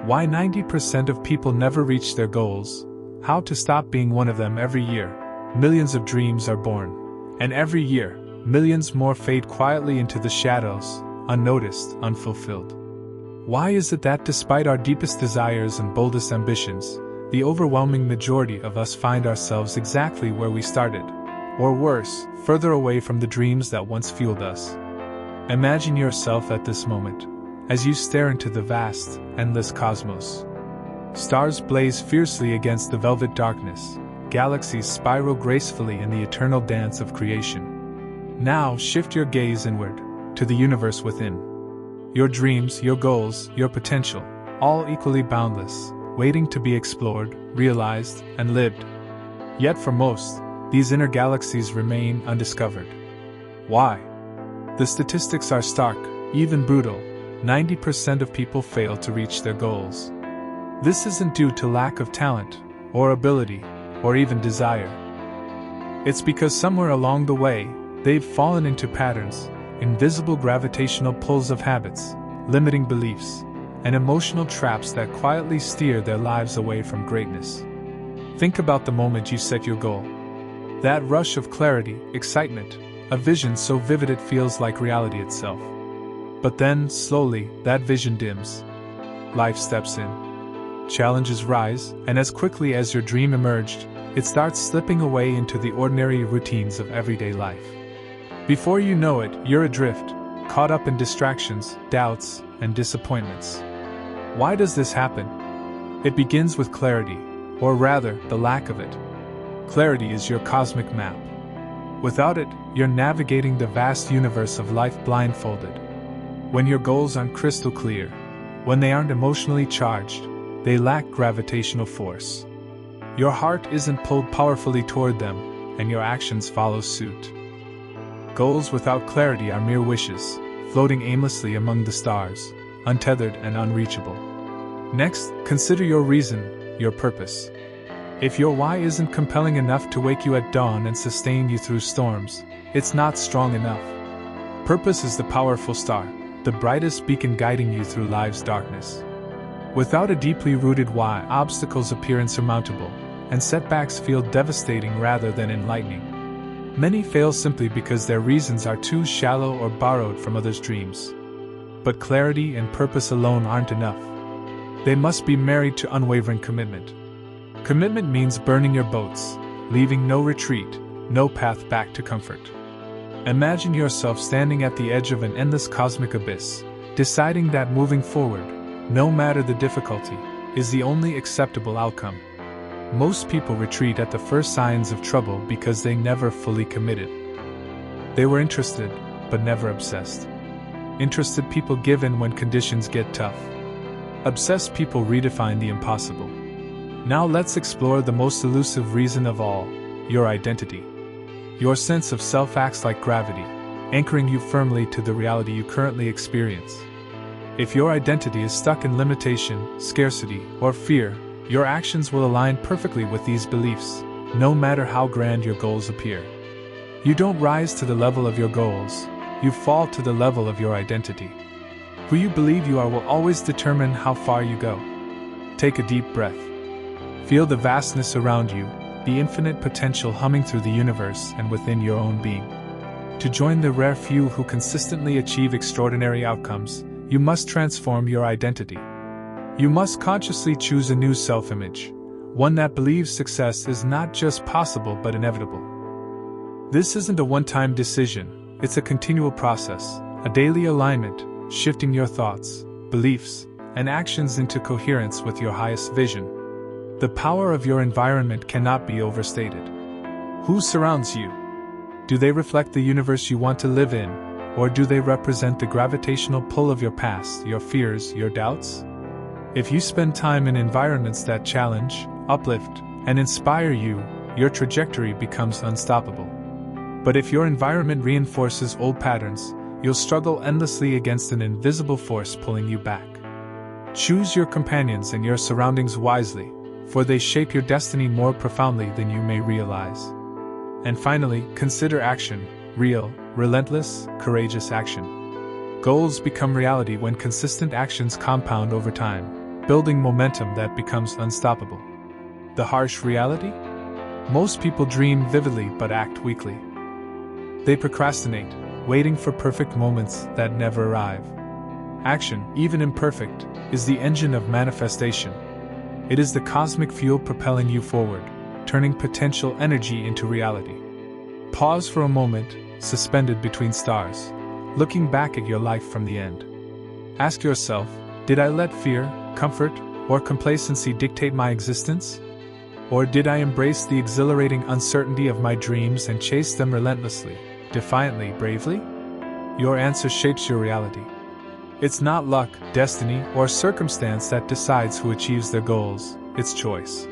Why 90% of people never reach their goals, how to stop being one of them. Every year, millions of dreams are born, and every year, millions more fade quietly into the shadows, unnoticed, unfulfilled. Why is it that despite our deepest desires and boldest ambitions, the overwhelming majority of us find ourselves exactly where we started, or worse, further away from the dreams that once fueled us? Imagine yourself at this moment, as you stare into the vast, endless cosmos. Stars blaze fiercely against the velvet darkness, galaxies spiral gracefully in the eternal dance of creation. Now shift your gaze inward, to the universe within. Your dreams, your goals, your potential, all equally boundless, waiting to be explored, realized, and lived. Yet for most, these inner galaxies remain undiscovered. Why? The statistics are stark, even brutal. 90% of people fail to reach their goals. This isn't due to lack of talent, or ability, or even desire. It's because somewhere along the way, they've fallen into patterns, invisible gravitational pulls of habits, limiting beliefs, and emotional traps that quietly steer their lives away from greatness. Think about the moment you set your goal. That rush of clarity, excitement, a vision so vivid it feels like reality itself. But then, slowly, that vision dims. Life steps in. Challenges rise, and as quickly as your dream emerged, it starts slipping away into the ordinary routines of everyday life. Before you know it, you're adrift, caught up in distractions, doubts, and disappointments. Why does this happen? It begins with clarity, or rather, the lack of it. Clarity is your cosmic map. Without it, you're navigating the vast universe of life blindfolded. When your goals aren't crystal clear, when they aren't emotionally charged, they lack gravitational force. Your heart isn't pulled powerfully toward them, and your actions follow suit. Goals without clarity are mere wishes, floating aimlessly among the stars, untethered and unreachable. Next, consider your reason, your purpose. If your why isn't compelling enough to wake you at dawn and sustain you through storms, it's not strong enough. Purpose is the powerful star, the brightest beacon guiding you through life's darkness. Without a deeply rooted why, obstacles appear insurmountable, and setbacks feel devastating rather than enlightening. Many fail simply because their reasons are too shallow or borrowed from others' dreams. But clarity and purpose alone aren't enough. They must be married to unwavering commitment. Commitment means burning your boats, leaving no retreat, no path back to comfort. Imagine yourself standing at the edge of an endless cosmic abyss, deciding that moving forward, no matter the difficulty, is the only acceptable outcome. Most people retreat at the first signs of trouble because they never fully committed. They were interested, but never obsessed. Interested people give in when conditions get tough. Obsessed people redefine the impossible. Now let's explore the most elusive reason of all, your identity. Your sense of self acts like gravity, anchoring you firmly to the reality you currently experience. If your identity is stuck in limitation, scarcity, or fear, your actions will align perfectly with these beliefs, no matter how grand your goals appear. You don't rise to the level of your goals, you fall to the level of your identity. Who you believe you are will always determine how far you go. Take a deep breath. Feel the vastness around you, the infinite potential humming through the universe and within your own being. To join the rare few who consistently achieve extraordinary outcomes, you must transform your identity. You must consciously choose a new self-image, one that believes success is not just possible but inevitable. This isn't a one-time decision, it's a continual process, a daily alignment, shifting your thoughts, beliefs, and actions into coherence with your highest vision. The power of your environment cannot be overstated. Who surrounds you? Do they reflect the universe you want to live in, or do they represent the gravitational pull of your past, your fears, your doubts? If you spend time in environments that challenge, uplift, and inspire you, your trajectory becomes unstoppable. But if your environment reinforces old patterns, you'll struggle endlessly against an invisible force pulling you back. Choose your companions and your surroundings wisely, for they shape your destiny more profoundly than you may realize. And finally, consider action, real, relentless, courageous action. Goals become reality when consistent actions compound over time, building momentum that becomes unstoppable. The harsh reality? Most people dream vividly but act weakly. They procrastinate, waiting for perfect moments that never arrive. Action, even imperfect, is the engine of manifestation. It is the cosmic fuel propelling you forward, turning potential energy into reality. Pause for a moment, suspended between stars, looking back at your life from the end. Ask yourself, did I let fear, comfort, or complacency dictate my existence? Or did I embrace the exhilarating uncertainty of my dreams and chase them relentlessly, defiantly, bravely? Your answer shapes your reality. It's not luck, destiny, or circumstance that decides who achieves their goals, it's choice.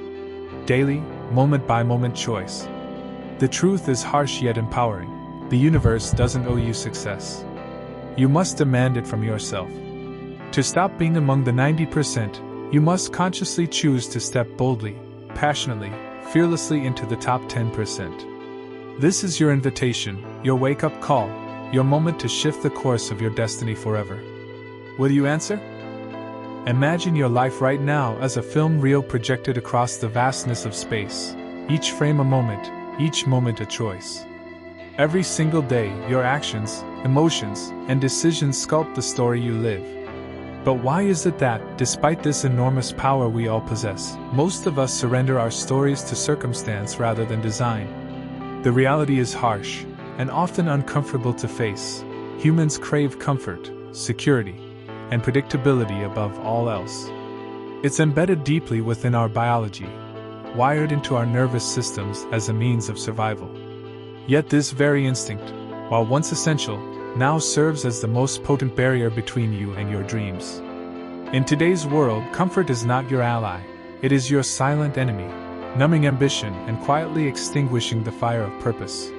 Daily, moment-by-moment choice. The truth is harsh yet empowering. The universe doesn't owe you success. You must demand it from yourself. To stop being among the 90%, you must consciously choose to step boldly, passionately, fearlessly into the top 10%. This is your invitation, your wake-up call, your moment to shift the course of your destiny forever. Will you answer? Imagine your life right now as a film reel projected across the vastness of space, each frame a moment, each moment a choice. Every single day, your actions, emotions, and decisions sculpt the story you live. But why is it that, despite this enormous power we all possess, most of us surrender our stories to circumstance rather than design? The reality is harsh, and often uncomfortable to face. Humans crave comfort, security, and predictability above all else. It's embedded deeply within our biology, wired into our nervous systems as a means of survival. Yet this very instinct, while once essential, now serves as the most potent barrier between you and your dreams. In today's world, comfort is not your ally, it is your silent enemy, numbing ambition and quietly extinguishing the fire of purpose.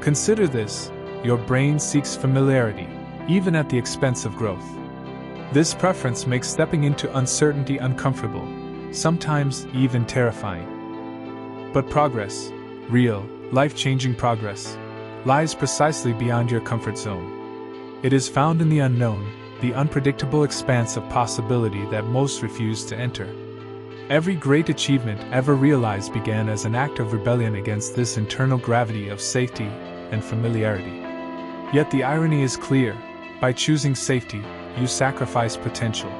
Consider this: your brain seeks familiarity, even at the expense of growth. This preference makes stepping into uncertainty uncomfortable, sometimes even terrifying. But progress, real, life-changing progress, lies precisely beyond your comfort zone. It is found in the unknown, the unpredictable expanse of possibility that most refuse to enter. Every great achievement ever realized began as an act of rebellion against this internal gravity of safety and familiarity. Yet the irony is clear: by choosing safety, you sacrifice potential.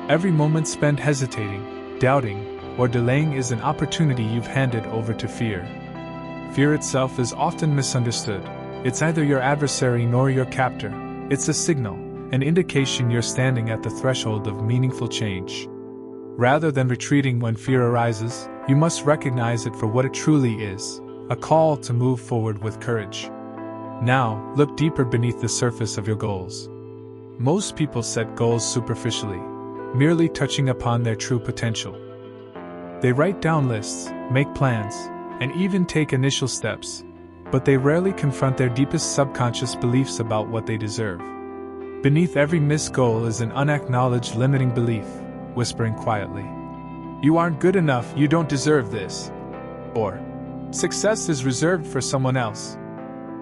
Every moment spent hesitating, doubting, or delaying is an opportunity you've handed over to fear. Fear itself is often misunderstood. It's neither your adversary nor your captor. It's a signal, an indication you're standing at the threshold of meaningful change. Rather than retreating when fear arises, you must recognize it for what it truly is: a call to move forward with courage. Now, look deeper beneath the surface of your goals. Most people set goals superficially, merely touching upon their true potential. They write down lists, make plans, and even take initial steps, but they rarely confront their deepest subconscious beliefs about what they deserve. Beneath every missed goal is an unacknowledged limiting belief, whispering quietly, "You aren't good enough, you don't deserve this," or "Success is reserved for someone else."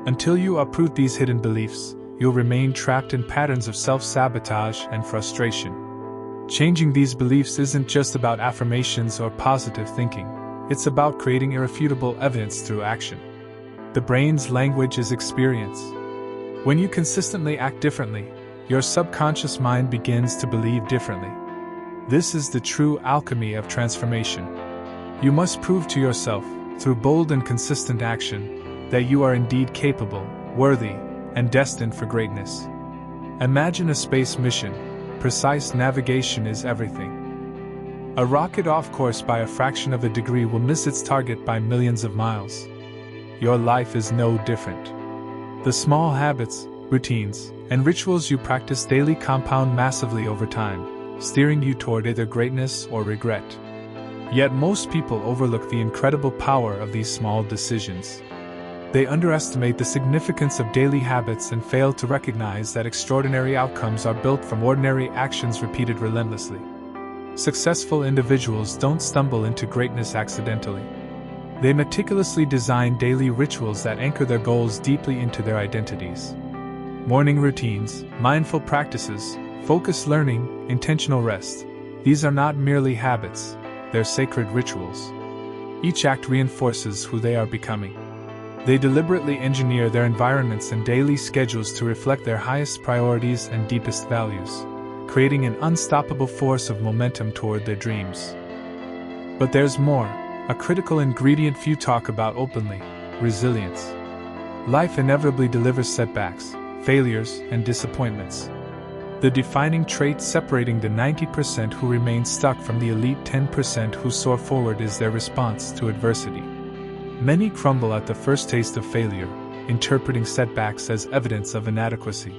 Until you uproot these hidden beliefs, you'll remain trapped in patterns of self-sabotage and frustration. Changing these beliefs isn't just about affirmations or positive thinking, it's about creating irrefutable evidence through action. The brain's language is experience. When you consistently act differently, your subconscious mind begins to believe differently. This is the true alchemy of transformation. You must prove to yourself, through bold and consistent action, that you are indeed capable, worthy, and destined for greatness. Imagine a space mission. Precise navigation is everything. A rocket off course by a fraction of a degree will miss its target by millions of miles. Your life is no different. The small habits, routines, and rituals you practice daily compound massively over time, steering you toward either greatness or regret. Yet most people overlook the incredible power of these small decisions. They underestimate the significance of daily habits and fail to recognize that extraordinary outcomes are built from ordinary actions repeated relentlessly. Successful individuals don't stumble into greatness accidentally. They meticulously design daily rituals that anchor their goals deeply into their identities. Morning routines, mindful practices, focused learning, intentional rest. These are not merely habits, they're sacred rituals. Each act reinforces who they are becoming. They deliberately engineer their environments and daily schedules to reflect their highest priorities and deepest values, creating an unstoppable force of momentum toward their dreams. But there's more, a critical ingredient few talk about openly: resilience. Life inevitably delivers setbacks, failures, and disappointments. The defining trait separating the 90% who remain stuck from the elite 10% who soar forward is their response to adversity. Many crumble at the first taste of failure, interpreting setbacks as evidence of inadequacy.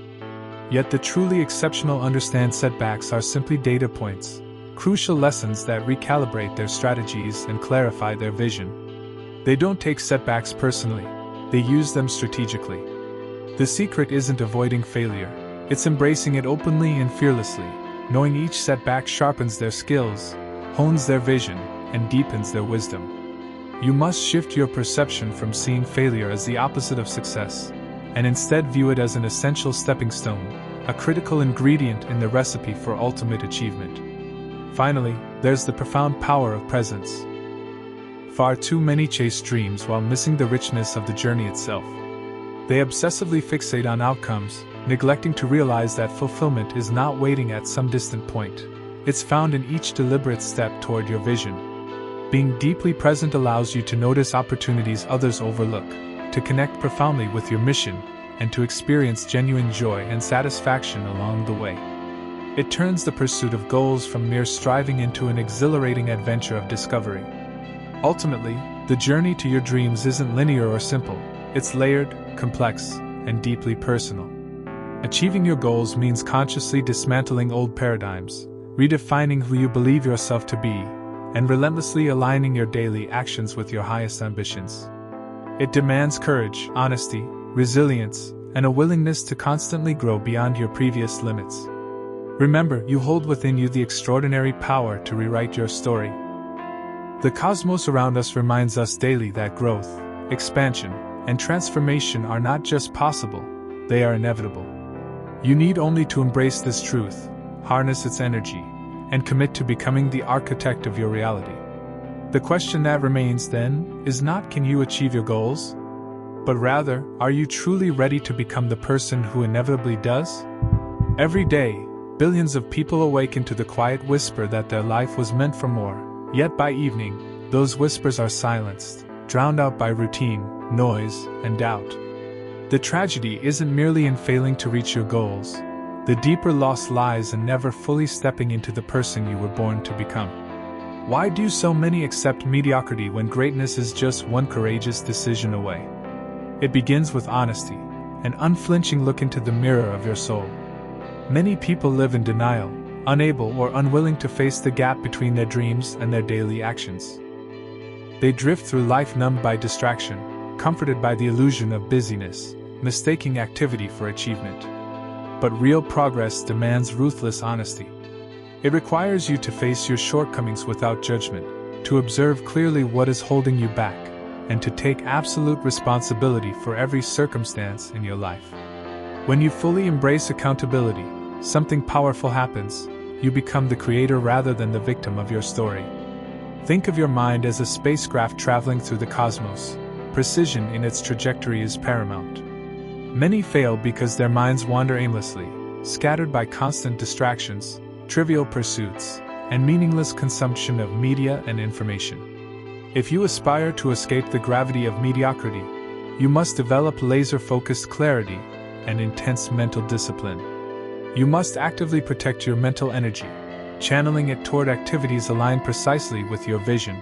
Yet the truly exceptional understand setbacks are simply data points, crucial lessons that recalibrate their strategies and clarify their vision. They don't take setbacks personally, they use them strategically. The secret isn't avoiding failure, it's embracing it openly and fearlessly, knowing each setback sharpens their skills, hones their vision, and deepens their wisdom. You must shift your perception from seeing failure as the opposite of success, and instead view it as an essential stepping stone, a critical ingredient in the recipe for ultimate achievement. Finally, there's the profound power of presence. Far too many chase dreams while missing the richness of the journey itself. They obsessively fixate on outcomes, neglecting to realize that fulfillment is not waiting at some distant point. It's found in each deliberate step toward your vision. Being deeply present allows you to notice opportunities others overlook, to connect profoundly with your mission, and to experience genuine joy and satisfaction along the way. It turns the pursuit of goals from mere striving into an exhilarating adventure of discovery. Ultimately, the journey to your dreams isn't linear or simple, it's layered, complex, and deeply personal. Achieving your goals means consciously dismantling old paradigms, redefining who you believe yourself to be, and relentlessly aligning your daily actions with your highest ambitions. It demands courage, honesty, resilience, and a willingness to constantly grow beyond your previous limits. Remember, you hold within you the extraordinary power to rewrite your story. The cosmos around us reminds us daily that growth, expansion, and transformation are not just possible, they are inevitable. You need only to embrace this truth, harness its energy, and commit to becoming the architect of your reality. The question that remains, then, is not can you achieve your goals? But rather, are you truly ready to become the person who inevitably does? Every day, billions of people awaken to the quiet whisper that their life was meant for more, yet by evening, those whispers are silenced, drowned out by routine, noise, and doubt. The tragedy isn't merely in failing to reach your goals. The deeper loss lies in never fully stepping into the person you were born to become. Why do so many accept mediocrity when greatness is just one courageous decision away? It begins with honesty, an unflinching look into the mirror of your soul. Many people live in denial, unable or unwilling to face the gap between their dreams and their daily actions. They drift through life numbed by distraction, comforted by the illusion of busyness, mistaking activity for achievement. But real progress demands ruthless honesty. It requires you to face your shortcomings without judgment, to observe clearly what is holding you back, and to take absolute responsibility for every circumstance in your life. When you fully embrace accountability, something powerful happens. You become the creator rather than the victim of your story. Think of your mind as a spacecraft traveling through the cosmos. Precision in its trajectory is paramount. Many fail because their minds wander aimlessly, scattered by constant distractions, trivial pursuits, and meaningless consumption of media and information. If you aspire to escape the gravity of mediocrity, you must develop laser-focused clarity and intense mental discipline. You must actively protect your mental energy, channeling it toward activities aligned precisely with your vision.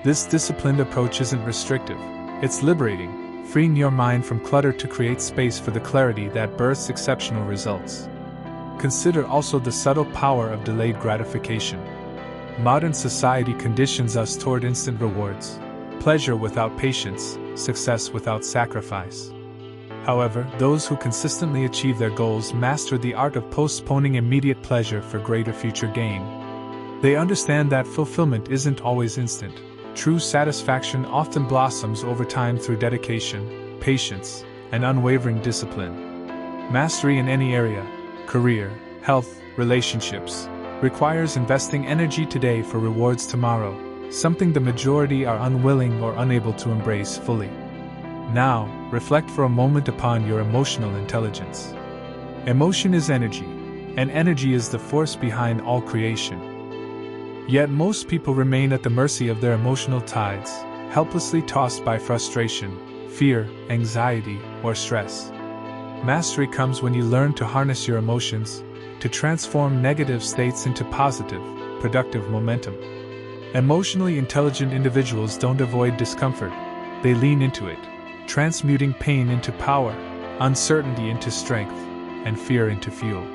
This disciplined approach isn't restrictive, it's liberating, freeing your mind from clutter to create space for the clarity that births exceptional results. Consider also the subtle power of delayed gratification. Modern society conditions us toward instant rewards, pleasure without patience, success without sacrifice. However, those who consistently achieve their goals master the art of postponing immediate pleasure for greater future gain. They understand that fulfillment isn't always instant. True satisfaction often blossoms over time through dedication, patience, and unwavering discipline. Mastery in any area, career, health, relationships, requires investing energy today for rewards tomorrow, something the majority are unwilling or unable to embrace fully. Now, reflect for a moment upon your emotional intelligence. Emotion is energy, and energy is the force behind all creation. Yet most people remain at the mercy of their emotional tides, helplessly tossed by frustration, fear, anxiety, or stress. Mastery comes when you learn to harness your emotions, to transform negative states into positive, productive momentum. Emotionally intelligent individuals don't avoid discomfort, they lean into it, transmuting pain into power, uncertainty into strength, and fear into fuel.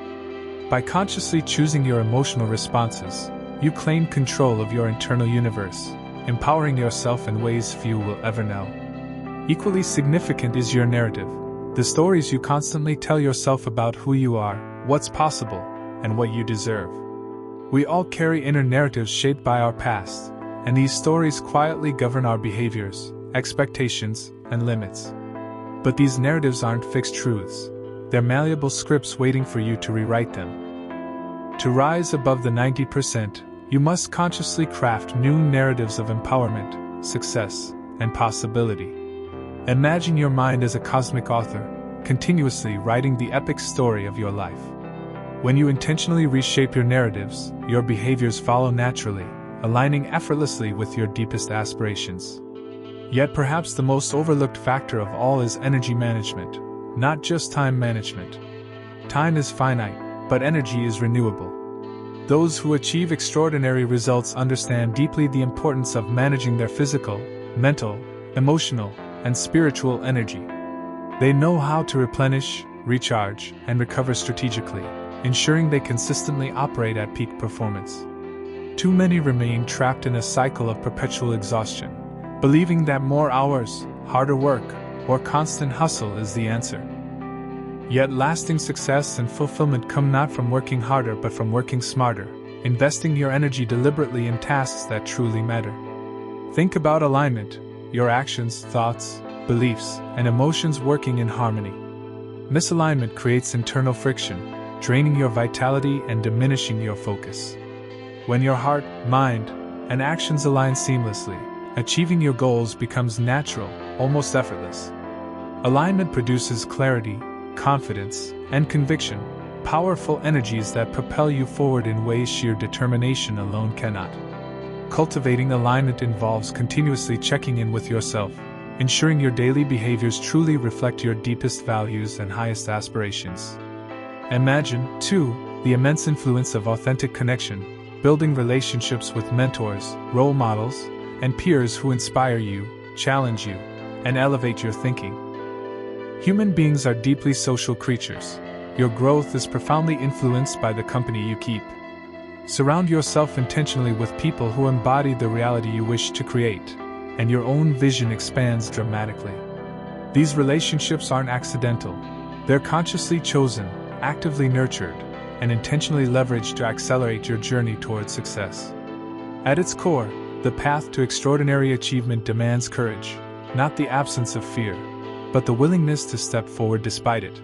By consciously choosing your emotional responses, you claim control of your internal universe, empowering yourself in ways few will ever know. Equally significant is your narrative, the stories you constantly tell yourself about who you are, what's possible, and what you deserve. We all carry inner narratives shaped by our past, and these stories quietly govern our behaviors, expectations, and limits. But these narratives aren't fixed truths, they're malleable scripts waiting for you to rewrite them. To rise above the 90%, you must consciously craft new narratives of empowerment, success, and possibility. Imagine your mind as a cosmic author, continuously writing the epic story of your life. When you intentionally reshape your narratives, your behaviors follow naturally, aligning effortlessly with your deepest aspirations. Yet perhaps the most overlooked factor of all is energy management, not just time management. Time is finite, but energy is renewable. Those who achieve extraordinary results understand deeply the importance of managing their physical, mental, emotional, and spiritual energy. They know how to replenish, recharge, and recover strategically, ensuring they consistently operate at peak performance. Too many remain trapped in a cycle of perpetual exhaustion, believing that more hours, harder work, or constant hustle is the answer. Yet lasting success and fulfillment come not from working harder but from working smarter, investing your energy deliberately in tasks that truly matter. Think about alignment, your actions, thoughts, beliefs, and emotions working in harmony. Misalignment creates internal friction, draining your vitality and diminishing your focus. When your heart, mind, and actions align seamlessly, achieving your goals becomes natural, almost effortless. Alignment produces clarity, confidence, and conviction, powerful energies that propel you forward in ways sheer determination alone cannot. Cultivating alignment involves continuously checking in with yourself, ensuring your daily behaviors truly reflect your deepest values and highest aspirations. Imagine, too, the immense influence of authentic connection, building relationships with mentors, role models, and peers who inspire you, challenge you, and elevate your thinking. Human beings are deeply social creatures. Your growth is profoundly influenced by the company you keep. Surround yourself intentionally with people who embody the reality you wish to create, and your own vision expands dramatically. These relationships aren't accidental. They're consciously chosen, actively nurtured, and intentionally leveraged to accelerate your journey towards success. At its core, the path to extraordinary achievement demands courage, not the absence of fear, but the willingness to step forward despite it.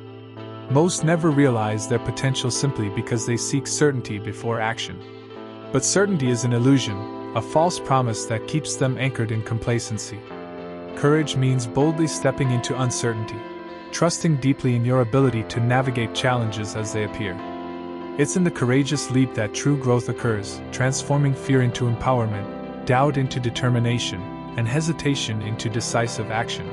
Most never realize their potential simply because they seek certainty before action. But certainty is an illusion, a false promise that keeps them anchored in complacency. Courage means boldly stepping into uncertainty, trusting deeply in your ability to navigate challenges as they appear. It's in the courageous leap that true growth occurs, transforming fear into empowerment, doubt into determination, and hesitation into decisive action.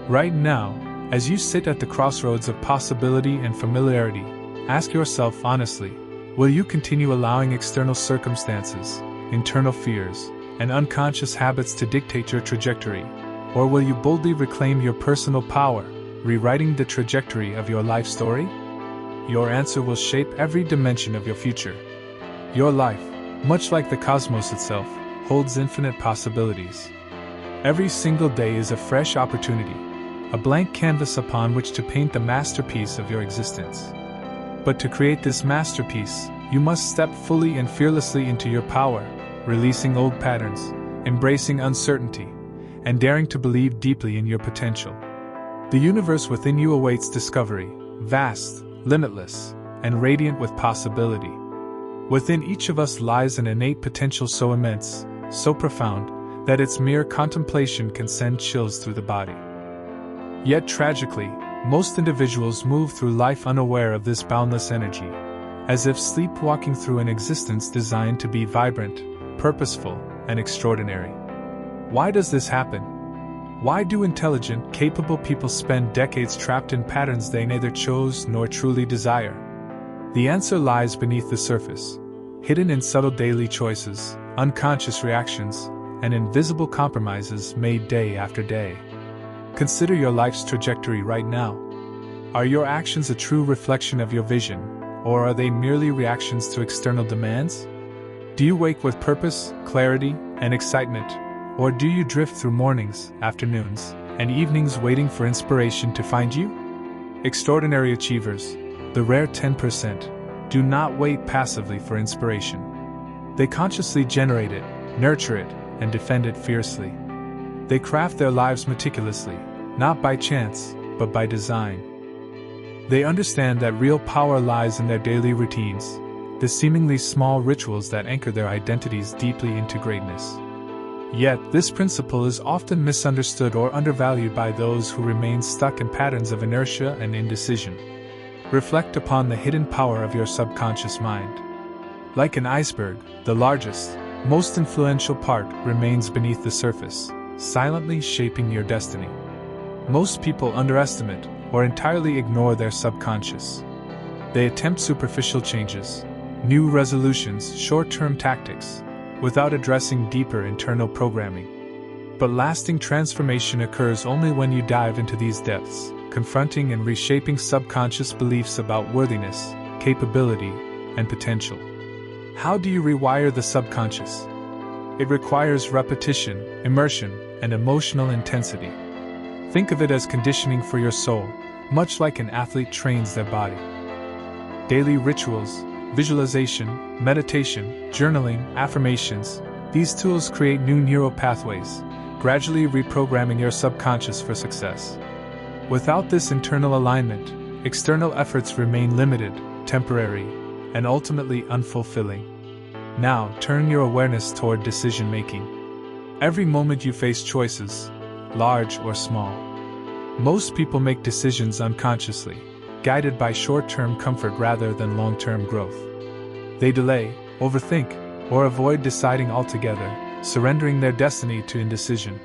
Right now, as you sit at the crossroads of possibility and familiarity, ask yourself honestly, will you continue allowing external circumstances, internal fears, and unconscious habits to dictate your trajectory, or will you boldly reclaim your personal power, rewriting the trajectory of your life story? Your answer will shape every dimension of your future. Your life, much like the cosmos itself, holds infinite possibilities. Every single day is a fresh opportunity, a blank canvas upon which to paint the masterpiece of your existence. But to create this masterpiece, you must step fully and fearlessly into your power, releasing old patterns, embracing uncertainty, and daring to believe deeply in your potential. The universe within you awaits discovery, vast, limitless, and radiant with possibility. Within each of us lies an innate potential so immense, so profound, that its mere contemplation can send chills through the body. Yet tragically, most individuals move through life unaware of this boundless energy, as if sleepwalking through an existence designed to be vibrant, purposeful, and extraordinary. Why does this happen? Why do intelligent, capable people spend decades trapped in patterns they neither chose nor truly desire? The answer lies beneath the surface, hidden in subtle daily choices, unconscious reactions, and invisible compromises made day after day. Consider your life's trajectory right now. Are your actions a true reflection of your vision, or are they merely reactions to external demands? Do you wake with purpose, clarity, and excitement, or do you drift through mornings, afternoons, and evenings waiting for inspiration to find you? Extraordinary achievers, the rare 10%, do not wait passively for inspiration. They consciously generate it, nurture it, and defend it fiercely. They craft their lives meticulously, not by chance, but by design. They understand that real power lies in their daily routines, the seemingly small rituals that anchor their identities deeply into greatness. Yet, this principle is often misunderstood or undervalued by those who remain stuck in patterns of inertia and indecision. Reflect upon the hidden power of your subconscious mind. Like an iceberg, the largest, most influential part remains beneath the surface, silently shaping your destiny. Most people underestimate or entirely ignore their subconscious. They attempt superficial changes, new resolutions, short-term tactics, without addressing deeper internal programming. But lasting transformation occurs only when you dive into these depths, confronting and reshaping subconscious beliefs about worthiness, capability, and potential. How do you rewire the subconscious? It requires repetition, immersion, and emotional intensity. Think of it as conditioning for your soul, much like an athlete trains their body. Daily rituals, visualization, meditation, journaling, affirmations, these tools create new neural pathways, gradually reprogramming your subconscious for success. Without this internal alignment, external efforts remain limited, temporary, and ultimately unfulfilling. Now, turn your awareness toward decision-making. Every moment you face choices, large or small. Most people make decisions unconsciously, guided by short-term comfort rather than long-term growth. They delay, overthink, or avoid deciding altogether, surrendering their destiny to indecision.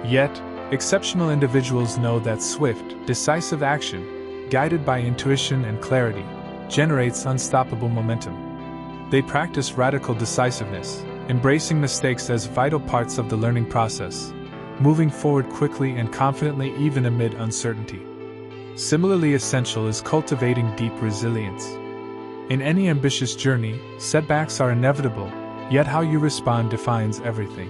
Yet, exceptional individuals know that swift, decisive action, guided by intuition and clarity, generates unstoppable momentum. They practice radical decisiveness, embracing mistakes as vital parts of the learning process, moving forward quickly and confidently even amid uncertainty. Similarly essential is cultivating deep resilience. In any ambitious journey, setbacks are inevitable, yet how you respond defines everything.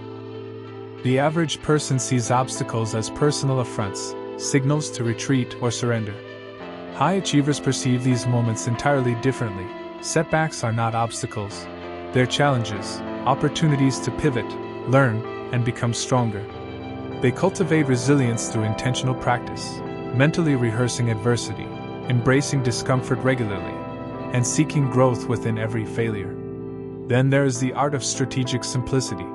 The average person sees obstacles as personal affronts, signals to retreat or surrender. High achievers perceive these moments entirely differently. Setbacks are not obstacles. They're challenges, opportunities to pivot, learn, and become stronger. They cultivate resilience through intentional practice, mentally rehearsing adversity, embracing discomfort regularly, and seeking growth within every failure. Then there is the art of strategic simplicity.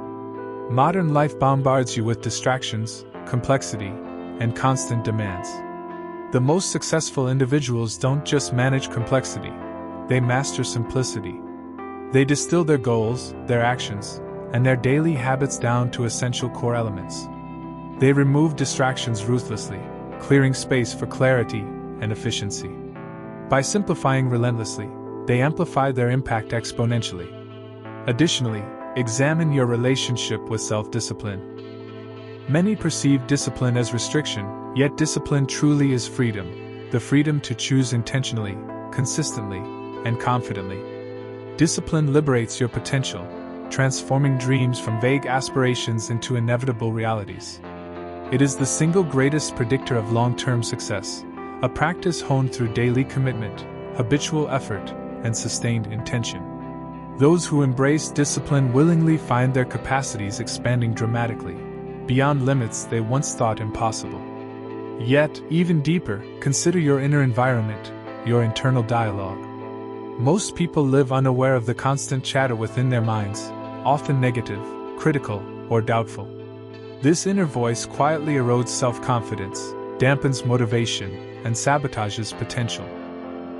Modern life bombards you with distractions, complexity, and constant demands. The most successful individuals don't just manage complexity, they master simplicity. They distill their goals, their actions, and their daily habits down to essential core elements. They remove distractions ruthlessly, clearing space for clarity and efficiency. By simplifying relentlessly, they amplify their impact exponentially. Additionally, examine your relationship with self-discipline. Many perceive discipline as restriction, yet discipline truly is freedom, the freedom to choose intentionally, consistently, and confidently. Discipline liberates your potential, transforming dreams from vague aspirations into inevitable realities. It is the single greatest predictor of long-term success, a practice honed through daily commitment, habitual effort, and sustained intention. Those who embrace discipline willingly find their capacities expanding dramatically, beyond limits they once thought impossible. Yet, even deeper, consider your inner environment, your internal dialogue. Most people live unaware of the constant chatter within their minds, often negative, critical, or doubtful. This inner voice quietly erodes self-confidence, dampens motivation, and sabotages potential.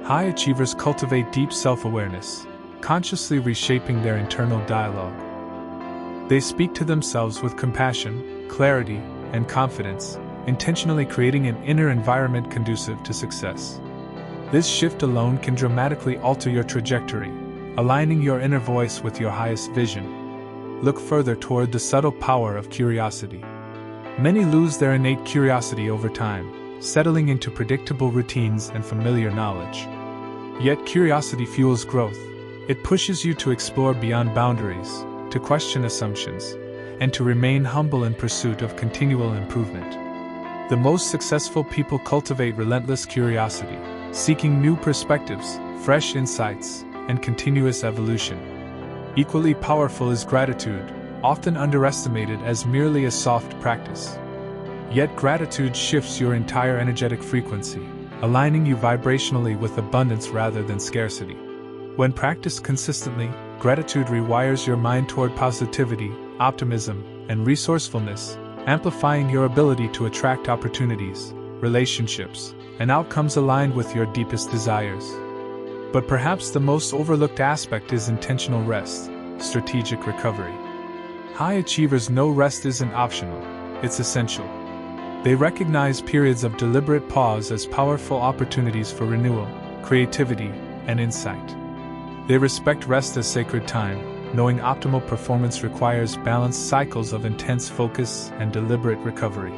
High achievers cultivate deep self-awareness, consciously reshaping their internal dialogue. They speak to themselves with compassion, clarity, and confidence, intentionally creating an inner environment conducive to success. This shift alone can dramatically alter your trajectory, aligning your inner voice with your highest vision. Look further toward the subtle power of curiosity. Many lose their innate curiosity over time, settling into predictable routines and familiar knowledge. Yet curiosity fuels growth. It pushes you to explore beyond boundaries, to question assumptions, and to remain humble in pursuit of continual improvement. The most successful people cultivate relentless curiosity, seeking new perspectives, fresh insights, and continuous evolution. Equally powerful is gratitude, often underestimated as merely a soft practice. Yet gratitude shifts your entire energetic frequency, aligning you vibrationally with abundance rather than scarcity. When practiced consistently, gratitude rewires your mind toward positivity, optimism, and resourcefulness, amplifying your ability to attract opportunities, relationships, and outcomes aligned with your deepest desires. But perhaps the most overlooked aspect is intentional rest, strategic recovery. High achievers know rest isn't optional, it's essential. They recognize periods of deliberate pause as powerful opportunities for renewal, creativity, and insight. They respect rest as sacred time, knowing optimal performance requires balanced cycles of intense focus and deliberate recovery.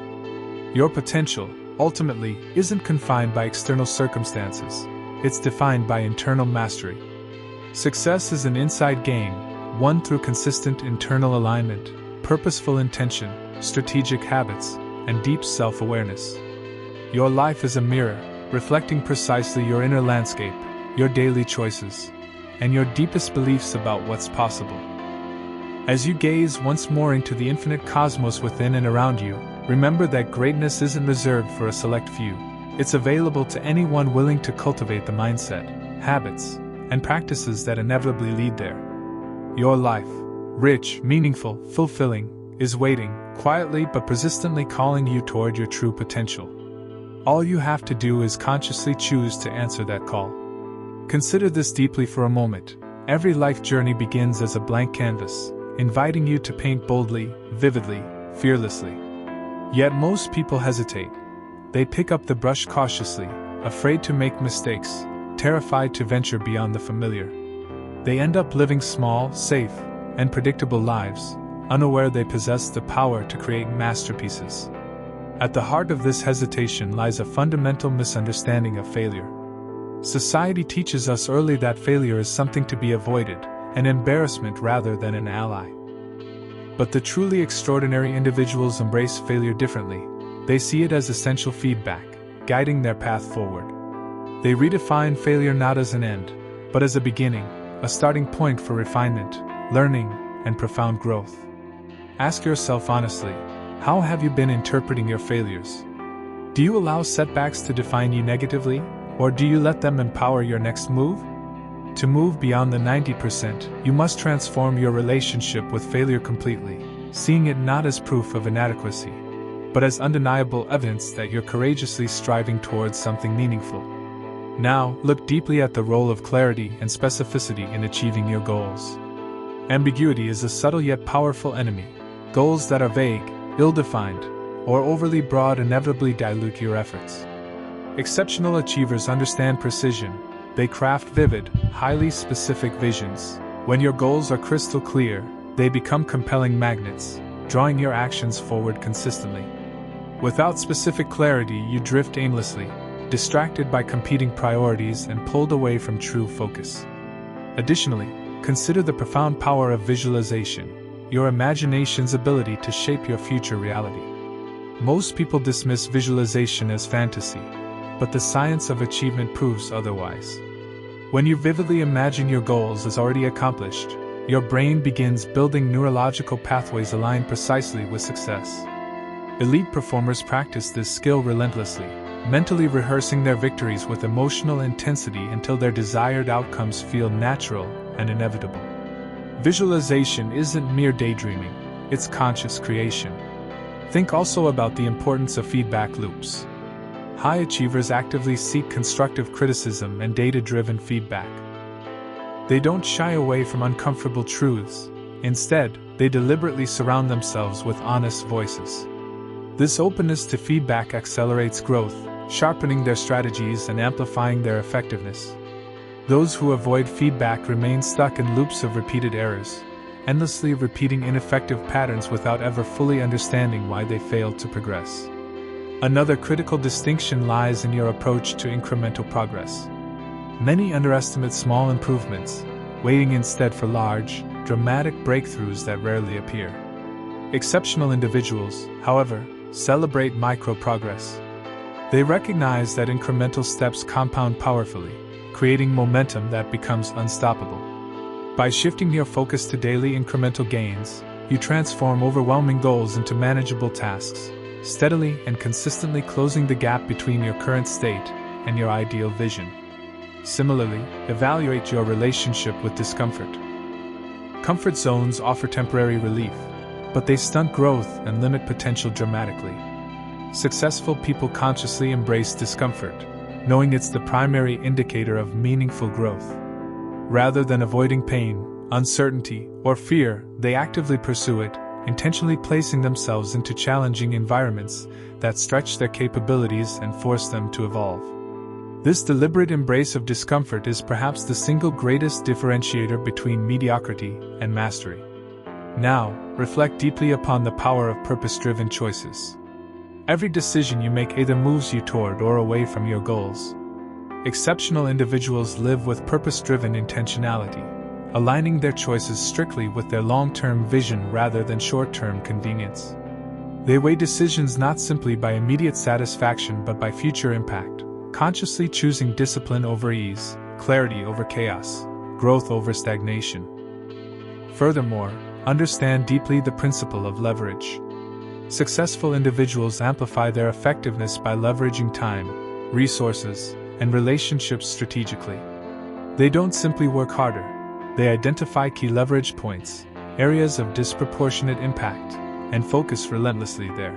Your potential, ultimately, isn't confined by external circumstances, it's defined by internal mastery. Success is an inside game, won through consistent internal alignment, purposeful intention, strategic habits, and deep self-awareness. Your life is a mirror, reflecting precisely your inner landscape, your daily choices, and your deepest beliefs about what's possible. As you gaze once more into the infinite cosmos within and around you, remember that greatness isn't reserved for a select few. It's available to anyone willing to cultivate the mindset, habits, and practices that inevitably lead there. Your life, rich, meaningful, fulfilling, is waiting, quietly but persistently calling you toward your true potential. All you have to do is consciously choose to answer that call. Consider this deeply for a moment. Every life journey begins as a blank canvas, inviting you to paint boldly, vividly, fearlessly. Yet most people hesitate. They pick up the brush cautiously, afraid to make mistakes, terrified to venture beyond the familiar. They end up living small, safe, and predictable lives, unaware they possess the power to create masterpieces. At the heart of this hesitation lies a fundamental misunderstanding of failure. Society teaches us early that failure is something to be avoided, an embarrassment rather than an ally. But the truly extraordinary individuals embrace failure differently. They see it as essential feedback, guiding their path forward. They redefine failure not as an end, but as a beginning, a starting point for refinement, learning, and profound growth. Ask yourself honestly, how have you been interpreting your failures? Do you allow setbacks to define you negatively? Or do you let them empower your next move? To move beyond the 90%, you must transform your relationship with failure completely, seeing it not as proof of inadequacy, but as undeniable evidence that you're courageously striving towards something meaningful. Now, look deeply at the role of clarity and specificity in achieving your goals. Ambiguity is a subtle yet powerful enemy. Goals that are vague, ill-defined, or overly broad inevitably dilute your efforts. Exceptional achievers understand precision. They craft vivid, highly specific visions. When your goals are crystal clear, they become compelling magnets, drawing your actions forward consistently. Without specific clarity, you drift aimlessly, distracted by competing priorities and pulled away from true focus. Additionally, consider the profound power of visualization, your imagination's ability to shape your future reality. Most people dismiss visualization as fantasy, but the science of achievement proves otherwise. When you vividly imagine your goals as already accomplished, your brain begins building neurological pathways aligned precisely with success. Elite performers practice this skill relentlessly, mentally rehearsing their victories with emotional intensity until their desired outcomes feel natural and inevitable. Visualization isn't mere daydreaming, it's conscious creation. Think also about the importance of feedback loops. High achievers actively seek constructive criticism and data-driven feedback. They don't shy away from uncomfortable truths. Instead, they deliberately surround themselves with honest voices. This openness to feedback accelerates growth, sharpening their strategies and amplifying their effectiveness. Those who avoid feedback remain stuck in loops of repeated errors, endlessly repeating ineffective patterns without ever fully understanding why they failed to progress. Another critical distinction lies in your approach to incremental progress. Many underestimate small improvements, waiting instead for large, dramatic breakthroughs that rarely appear. Exceptional individuals, however, celebrate micro-progress. They recognize that incremental steps compound powerfully, creating momentum that becomes unstoppable. By shifting your focus to daily incremental gains, you transform overwhelming goals into manageable tasks, steadily and consistently closing the gap between your current state and your ideal vision. Similarly, evaluate your relationship with discomfort. Comfort zones offer temporary relief, but they stunt growth and limit potential dramatically. Successful people consciously embrace discomfort, knowing it's the primary indicator of meaningful growth. Rather than avoiding pain, uncertainty, or fear, they actively pursue it, intentionally placing themselves into challenging environments that stretch their capabilities and force them to evolve. This deliberate embrace of discomfort is perhaps the single greatest differentiator between mediocrity and mastery. Now, reflect deeply upon the power of purpose-driven choices. Every decision you make either moves you toward or away from your goals. Exceptional individuals live with purpose-driven intentionality, aligning their choices strictly with their long-term vision rather than short-term convenience. They weigh decisions not simply by immediate satisfaction but by future impact, consciously choosing discipline over ease, clarity over chaos, growth over stagnation. Furthermore, understand deeply the principle of leverage. Successful individuals amplify their effectiveness by leveraging time, resources, and relationships strategically. They don't simply work harder, they identify key leverage points, areas of disproportionate impact, and focus relentlessly there.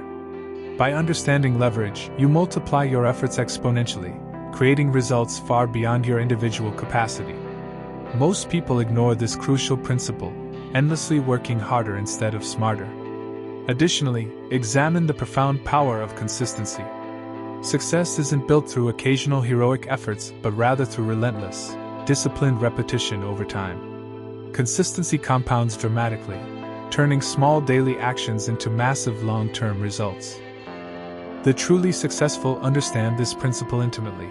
By understanding leverage, you multiply your efforts exponentially, creating results far beyond your individual capacity. Most people ignore this crucial principle, endlessly working harder instead of smarter. Additionally, examine the profound power of consistency. Success isn't built through occasional heroic efforts but rather through relentless, disciplined repetition over time. Consistency compounds dramatically, turning small daily actions into massive long-term results. The truly successful understand this principle intimately.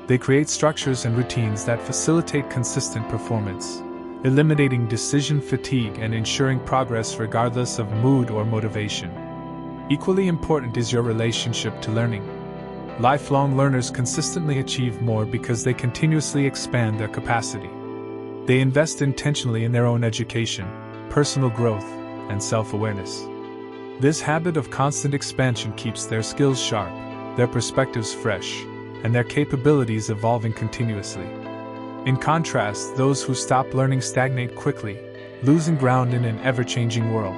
They create structures and routines that facilitate consistent performance, eliminating decision fatigue and ensuring progress regardless of mood or motivation. Equally important is your relationship to learning. Lifelong learners consistently achieve more because they continuously expand their capacity. They invest intentionally in their own education, personal growth, and self-awareness. This habit of constant expansion keeps their skills sharp, their perspectives fresh, and their capabilities evolving continuously. In contrast, those who stop learning stagnate quickly, losing ground in an ever-changing world.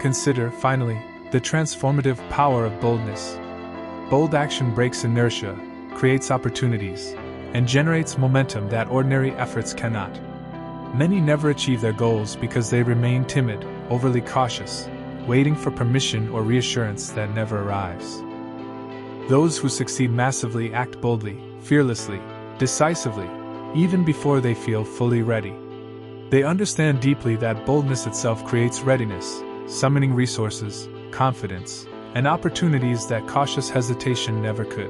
Consider, finally, the transformative power of boldness. Bold action breaks inertia, creates opportunities, and generates momentum that ordinary efforts cannot. Many never achieve their goals because they remain timid, overly cautious, waiting for permission or reassurance that never arrives. Those who succeed massively act boldly, fearlessly, decisively, even before they feel fully ready. They understand deeply that boldness itself creates readiness, summoning resources, confidence, and opportunities that cautious hesitation never could.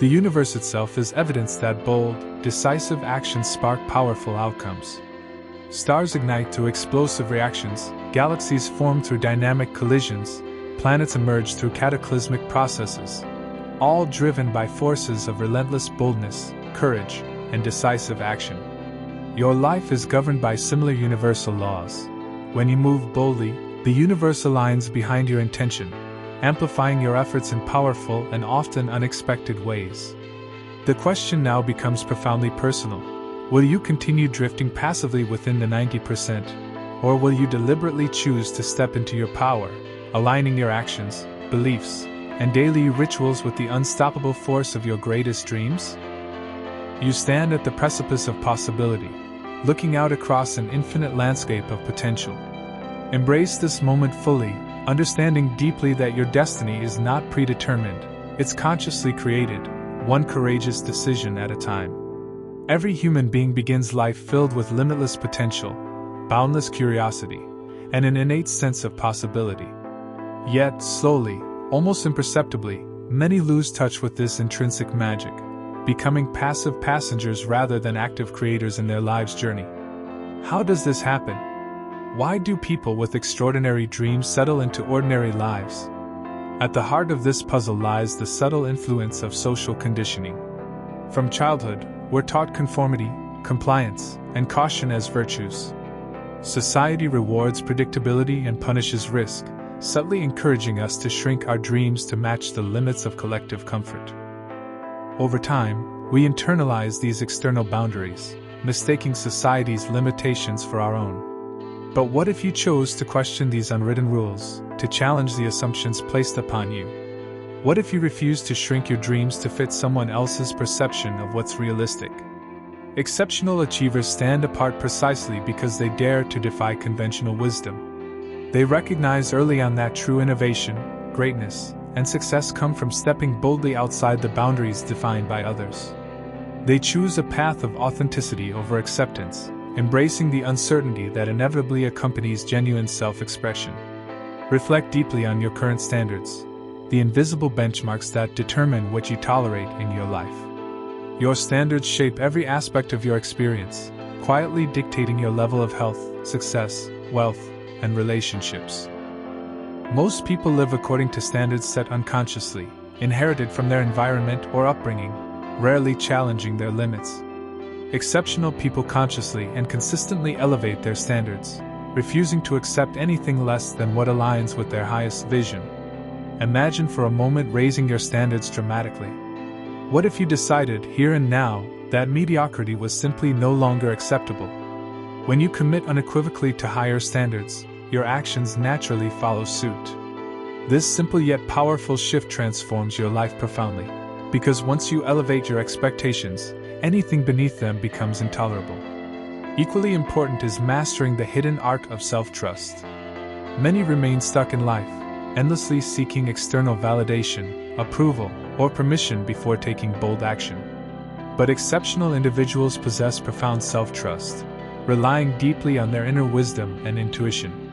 The universe itself is evidence that bold, decisive actions spark powerful outcomes. Stars ignite through explosive reactions, galaxies form through dynamic collisions, planets emerge through cataclysmic processes, all driven by forces of relentless boldness, courage, and decisive action. Your life is governed by similar universal laws. When you move boldly, the universe aligns behind your intention, amplifying your efforts in powerful and often unexpected ways. The question now becomes profoundly personal. Will you continue drifting passively within the 90%, or will you deliberately choose to step into your power, aligning your actions, beliefs, and daily rituals with the unstoppable force of your greatest dreams? You stand at the precipice of possibility, looking out across an infinite landscape of potential. Embrace this moment fully, understanding deeply that your destiny is not predetermined, it's consciously created, one courageous decision at a time. Every human being begins life filled with limitless potential, boundless curiosity, and an innate sense of possibility. Yet, slowly, almost imperceptibly, many lose touch with this intrinsic magic, becoming passive passengers rather than active creators in their lives' journey. How does this happen? Why do people with extraordinary dreams settle into ordinary lives? At the heart of this puzzle lies the subtle influence of social conditioning. From childhood, we're taught conformity, compliance, and caution as virtues. Society rewards predictability and punishes risk, subtly encouraging us to shrink our dreams to match the limits of collective comfort. Over time, we internalize these external boundaries, mistaking society's limitations for our own. But what if you chose to question these unwritten rules, to challenge the assumptions placed upon you? What if you refused to shrink your dreams to fit someone else's perception of what's realistic? Exceptional achievers stand apart precisely because they dare to defy conventional wisdom. They recognize early on that true innovation, greatness, and success come from stepping boldly outside the boundaries defined by others. They choose a path of authenticity over acceptance, embracing the uncertainty that inevitably accompanies genuine self-expression. Reflect deeply on your current standards, the invisible benchmarks that determine what you tolerate in your life. Your standards shape every aspect of your experience, quietly dictating your level of health, success, wealth, and relationships. Most people live according to standards set unconsciously, inherited from their environment or upbringing, rarely challenging their limits. Exceptional people consciously and consistently elevate their standards, refusing to accept anything less than what aligns with their highest vision. Imagine for a moment raising your standards dramatically. What if you decided, here and now, that mediocrity was simply no longer acceptable? When you commit unequivocally to higher standards, your actions naturally follow suit. This simple yet powerful shift transforms your life profoundly, because once you elevate your expectations, anything beneath them becomes intolerable. Equally important is mastering the hidden art of self-trust. Many remain stuck in life, endlessly seeking external validation, approval, or permission before taking bold action. But exceptional individuals possess profound self-trust, relying deeply on their inner wisdom and intuition.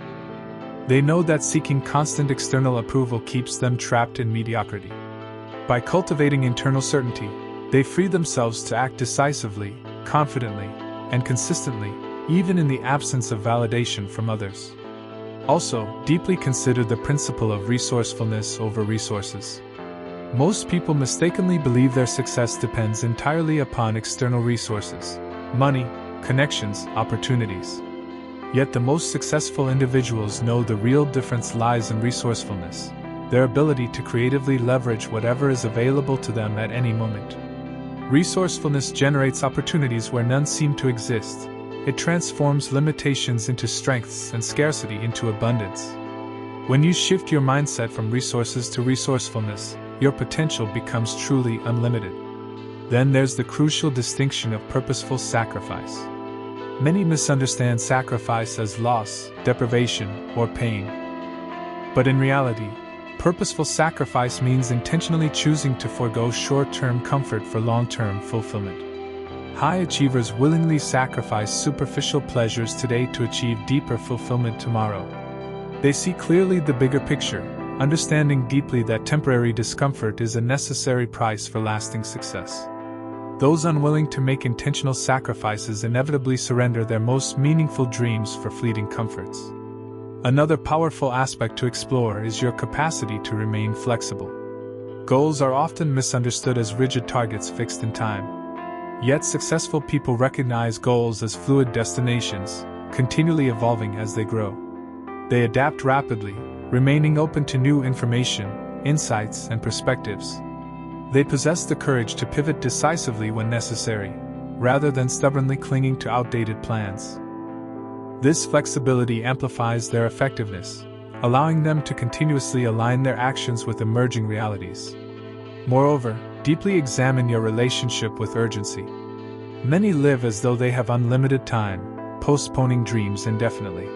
They know that seeking constant external approval keeps them trapped in mediocrity. By cultivating internal certainty, they free themselves to act decisively, confidently, and consistently, even in the absence of validation from others. Also, deeply consider the principle of resourcefulness over resources. Most people mistakenly believe their success depends entirely upon external resources, money, connections, opportunities. Yet the most successful individuals know the real difference lies in resourcefulness, their ability to creatively leverage whatever is available to them at any moment. Resourcefulness generates opportunities where none seem to exist. It transforms limitations into strengths and scarcity into abundance. When you shift your mindset from resources to resourcefulness, your potential becomes truly unlimited. Then there's the crucial distinction of purposeful sacrifice. Many misunderstand sacrifice as loss, deprivation, or pain. But in reality, purposeful sacrifice means intentionally choosing to forego short-term comfort for long-term fulfillment. High achievers willingly sacrifice superficial pleasures today to achieve deeper fulfillment tomorrow. They see clearly the bigger picture, understanding deeply that temporary discomfort is a necessary price for lasting success. Those unwilling to make intentional sacrifices inevitably surrender their most meaningful dreams for fleeting comforts. Another powerful aspect to explore is your capacity to remain flexible. Goals are often misunderstood as rigid targets fixed in time. Yet successful people recognize goals as fluid destinations, continually evolving as they grow. They adapt rapidly, remaining open to new information, insights, and perspectives. They possess the courage to pivot decisively when necessary, rather than stubbornly clinging to outdated plans. This flexibility amplifies their effectiveness, allowing them to continuously align their actions with emerging realities. Moreover, deeply examine your relationship with urgency. Many live as though they have unlimited time, postponing dreams indefinitely.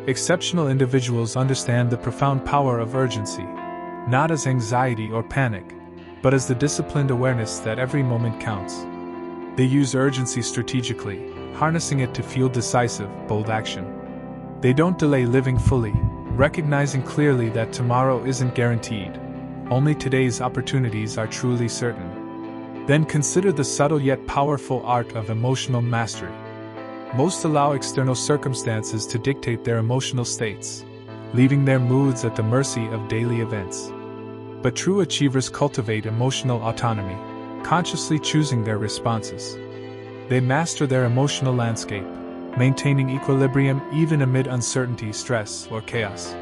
Exceptional individuals understand the profound power of urgency, not as anxiety or panic, but as the disciplined awareness that every moment counts. They use urgency strategically, harnessing it to fuel decisive, bold action. They don't delay living fully, recognizing clearly that tomorrow isn't guaranteed. Only today's opportunities are truly certain. Then consider the subtle yet powerful art of emotional mastery. Most allow external circumstances to dictate their emotional states, leaving their moods at the mercy of daily events. But true achievers cultivate emotional autonomy, consciously choosing their responses. They master their emotional landscape, maintaining equilibrium even amid uncertainty, stress, or chaos.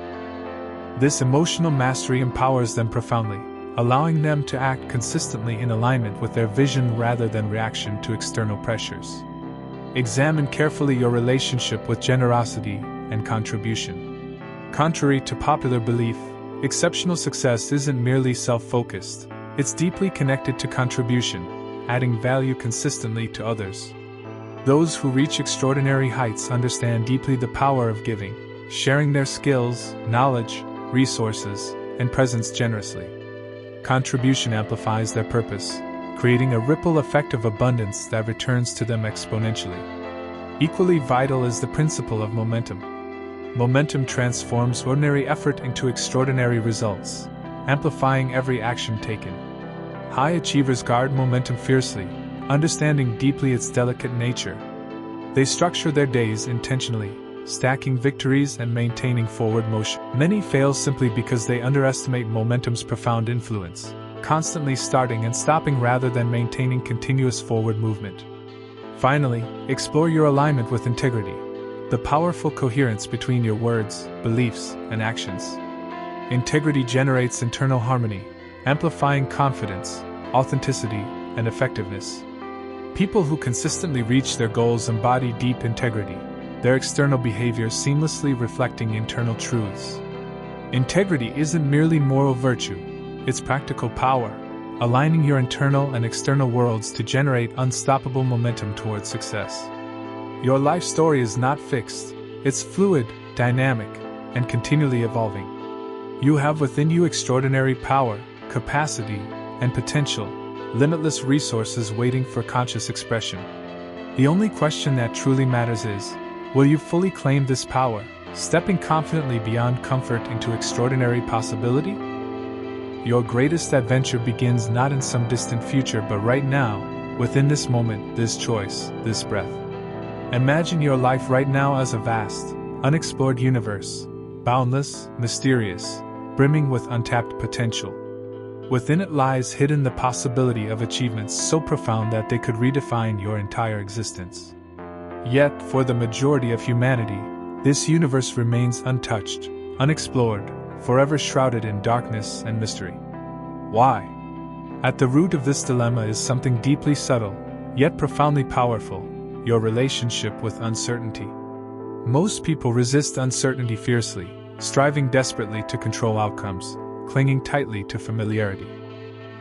This emotional mastery empowers them profoundly, allowing them to act consistently in alignment with their vision rather than reaction to external pressures. Examine carefully your relationship with generosity and contribution. Contrary to popular belief, exceptional success isn't merely self-focused, it's deeply connected to contribution, adding value consistently to others. Those who reach extraordinary heights understand deeply the power of giving, sharing their skills, knowledge, resources, and presence generously. Contribution amplifies their purpose, creating a ripple effect of abundance that returns to them exponentially. Equally vital is the principle of momentum. Momentum transforms ordinary effort into extraordinary results, amplifying every action taken. High achievers guard momentum fiercely, understanding deeply its delicate nature. They structure their days intentionally, stacking victories and maintaining forward motion. Many fail simply because they underestimate momentum's profound influence, constantly starting and stopping rather than maintaining continuous forward movement. Finally, explore your alignment with integrity, the powerful coherence between your words, beliefs, and actions. Integrity generates internal harmony, amplifying confidence, authenticity, and effectiveness. People who consistently reach their goals embody deep integrity, their external behavior seamlessly reflecting internal truths. Integrity isn't merely moral virtue, it's practical power, aligning your internal and external worlds to generate unstoppable momentum towards success. Your life story is not fixed, it's fluid, dynamic, and continually evolving. You have within you extraordinary power, capacity, and potential, limitless resources waiting for conscious expression. The only question that truly matters is, will you fully claim this power, stepping confidently beyond comfort into extraordinary possibility? Your greatest adventure begins not in some distant future but right now, within this moment, this choice, this breath. Imagine your life right now as a vast, unexplored universe, boundless, mysterious, brimming with untapped potential. Within it lies hidden the possibility of achievements so profound that they could redefine your entire existence. Yet, for the majority of humanity, this universe remains untouched, unexplored, forever shrouded in darkness and mystery. Why? At the root of this dilemma is something deeply subtle, yet profoundly powerful: your relationship with uncertainty. Most people resist uncertainty fiercely, striving desperately to control outcomes, clinging tightly to familiarity.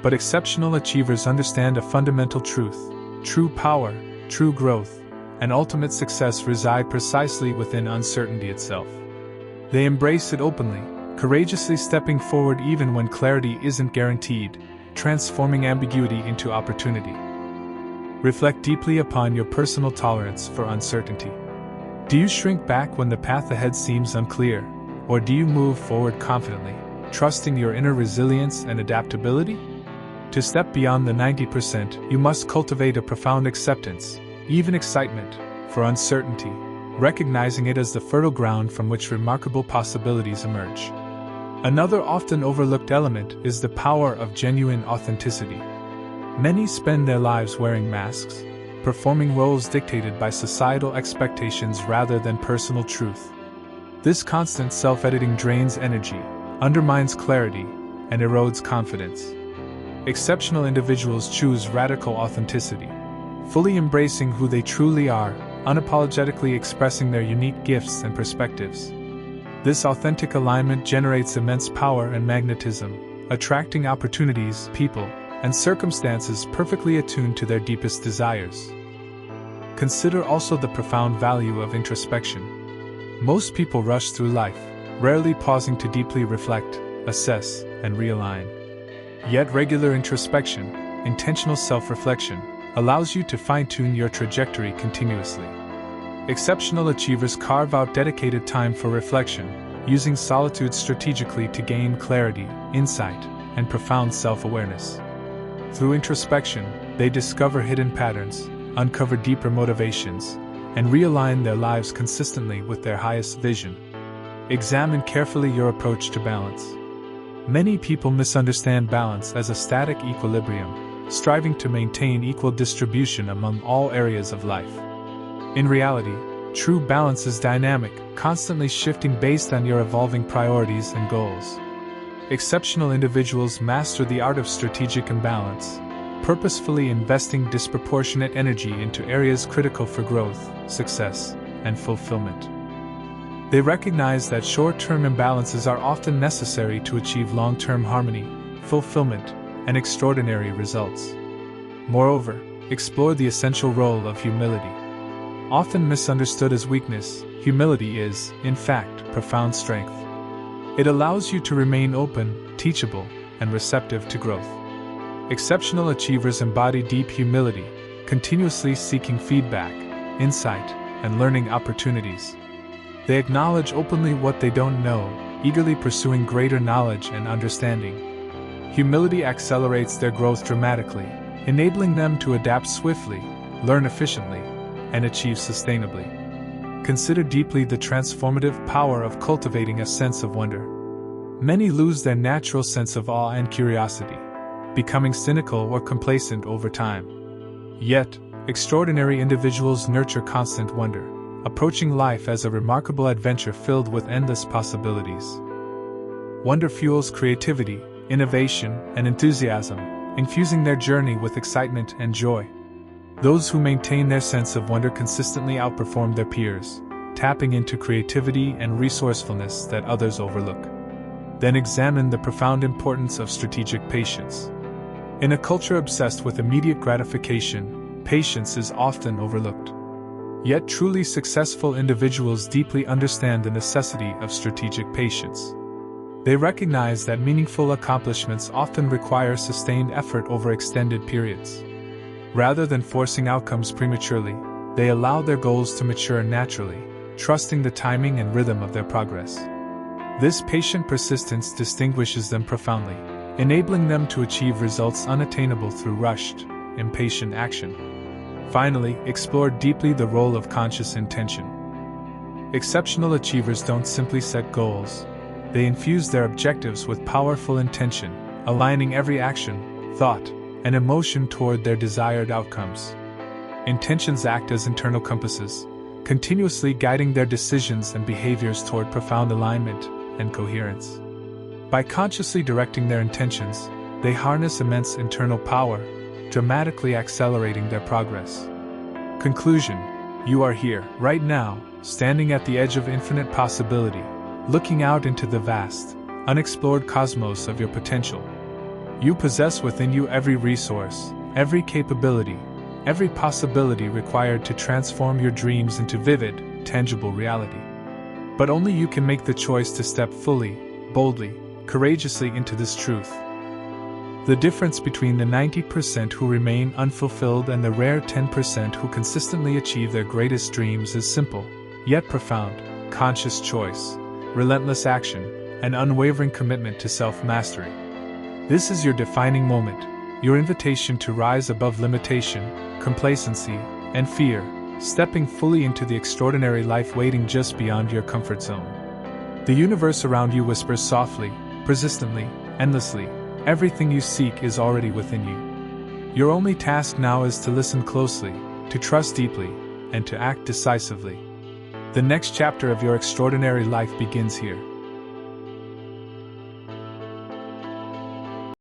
But exceptional achievers understand a fundamental truth: true power, true growth, and ultimate success reside precisely within uncertainty itself. They embrace it openly, courageously stepping forward even when clarity isn't guaranteed, transforming ambiguity into opportunity. Reflect deeply upon your personal tolerance for uncertainty. Do you shrink back when the path ahead seems unclear, or do you move forward confidently, trusting your inner resilience and adaptability? To step beyond the 90%, you must cultivate a profound acceptance, even excitement, for uncertainty, recognizing it as the fertile ground from which remarkable possibilities emerge. Another often overlooked element is the power of genuine authenticity. Many spend their lives wearing masks, performing roles dictated by societal expectations rather than personal truth. This constant self-editing drains energy, undermines clarity, and erodes confidence. Exceptional individuals choose radical authenticity, fully embracing who they truly are, unapologetically expressing their unique gifts and perspectives. This authentic alignment generates immense power and magnetism, attracting opportunities, people, and circumstances perfectly attuned to their deepest desires. Consider also the profound value of introspection. Most people rush through life, rarely pausing to deeply reflect, assess, and realign. Yet regular introspection, intentional self-reflection, allows you to fine-tune your trajectory continuously. Exceptional achievers carve out dedicated time for reflection, using solitude strategically to gain clarity, insight, and profound self-awareness. Through introspection, they discover hidden patterns, uncover deeper motivations, and realign their lives consistently with their highest vision. Examine carefully your approach to balance. Many people misunderstand balance as a static equilibrium, striving to maintain equal distribution among all areas of life. In reality, true balance is dynamic, constantly shifting based on your evolving priorities and goals. Exceptional individuals master the art of strategic imbalance, purposefully investing disproportionate energy into areas critical for growth, success, and fulfillment. They recognize that short-term imbalances are often necessary to achieve long-term harmony, fulfillment, and extraordinary results. Moreover, explore the essential role of humility. Often misunderstood as weakness, humility is, in fact, profound strength. It allows you to remain open, teachable, and receptive to growth. Exceptional achievers embody deep humility, continuously seeking feedback, insight, and learning opportunities. They acknowledge openly what they don't know, eagerly pursuing greater knowledge and understanding. Humility accelerates their growth dramatically, enabling them to adapt swiftly, learn efficiently, and achieve sustainably. Consider deeply the transformative power of cultivating a sense of wonder. Many lose their natural sense of awe and curiosity, becoming cynical or complacent over time. Yet, extraordinary individuals nurture constant wonder, approaching life as a remarkable adventure filled with endless possibilities. Wonder fuels creativity, innovation, and enthusiasm, infusing their journey with excitement and joy. Those who maintain their sense of wonder consistently outperform their peers, tapping into creativity and resourcefulness that others overlook. Then examine the profound importance of strategic patience. In a culture obsessed with immediate gratification, patience is often overlooked. Yet truly successful individuals deeply understand the necessity of strategic patience. They recognize that meaningful accomplishments often require sustained effort over extended periods. Rather than forcing outcomes prematurely, they allow their goals to mature naturally, trusting the timing and rhythm of their progress. This patient persistence distinguishes them profoundly, enabling them to achieve results unattainable through rushed, impatient action. Finally, explore deeply the role of conscious intention. Exceptional achievers don't simply set goals, they infuse their objectives with powerful intention, aligning every action, thought, and emotion toward their desired outcomes. Intentions act as internal compasses, continuously guiding their decisions and behaviors toward profound alignment and coherence. By consciously directing their intentions, they harness immense internal power, dramatically accelerating their progress. Conclusion: you are here, right now, standing at the edge of infinite possibility, looking out into the vast, unexplored cosmos of your potential. You possess within you every resource, every capability, every possibility required to transform your dreams into vivid, tangible reality. But only you can make the choice to step fully, boldly, courageously into this truth. The difference between the 90% who remain unfulfilled and the rare 10% who consistently achieve their greatest dreams is simple, yet profound: conscious choice, relentless action, and unwavering commitment to self-mastery. This is your defining moment, your invitation to rise above limitation, complacency, and fear, stepping fully into the extraordinary life waiting just beyond your comfort zone. The universe around you whispers softly, persistently, endlessly: everything you seek is already within you. Your only task now is to listen closely, to trust deeply, and to act decisively. The next chapter of your extraordinary life begins here.